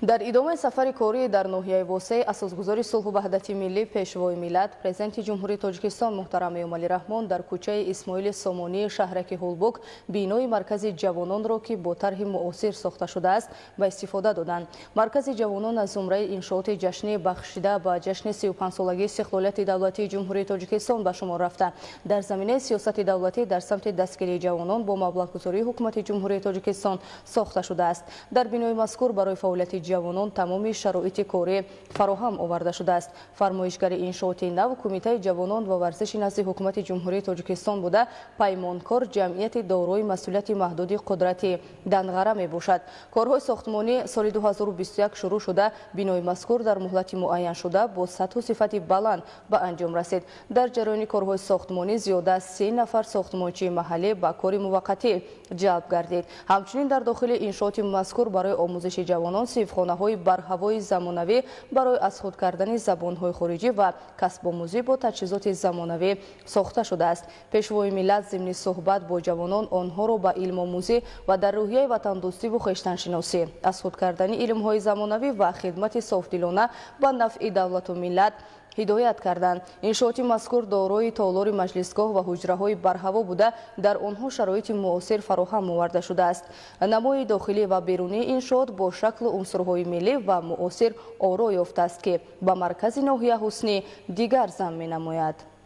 در ادامه سفر کاری در ناحیه واسع اساسگذار صلح و وحدت ملی پیشوای ملت پرزیدنت جمهوری تاجیکستان محترم امالی رحمان در کوچه اسماعیل سامانی شهرک هولبوک بینای مرکز جوانان را که با طرح معاصر ساخته شده است به استفاده دادند. مرکز جوانان از زمره انشاءات جشنی بخشیده به جشن 35 سالگی استقلالیت دولتی جمهوری تاجیکستان به شمار رفته. در زمینه سیاست دولتی در سمت دستگیری جوانان با مبلغ‌گذاری حکومت جمهوری تاجیکستان ساخته شده است. در بینای مذکور برای فعالیت جوانان تمامی شرایط کاری فراهم آورده شده است. فرمایشگر انشاءات نو کمیته جوانان و ورزش نزد حکومت جمهوری تاجیکستان بوده پیمانکار جمعیت دارای مسئولیت محدود قدرتی دنغره می باشد. کارهای ساختمانی سال 2021 شروع شده بینای مذکور در مهلت معین شده با سطح و صفت بلند به انجام رسید. در جریان کارهای ساختمانی زیاده از 3 نفر ساختمانچی محلی به کار موقتی جلب گردید. همچنین در داخل انشاءات مذکور برای آموزش جوانان صیفخانه‌های برهوای زمانوی برای از خود کردن زبان‌های خارجی و کسب آموزی با تجهیزات زمانوی ساخته شده است. پیشوای ملت ضمن صحبت با جوانان آنها را به علم آموزی و در روحیه وطن دوستی و خویشتنشناسی از خود کردن علم‌های زمانوی و خدمت صافدلانه به نفع دولت و ملت هدایت کردند. انشاءات مذکور دارای تالار مجلسگاه و حجره‌های برهوا بوده در آنها شرایط معاصر فراهم آورده شده است. نمای داخلی و بیرونی انشاءات با شکل و عنصرهای ملی و معاصر آرا یافته است که به مرکز ناحیه حسنی دیگر زم می‌نماید.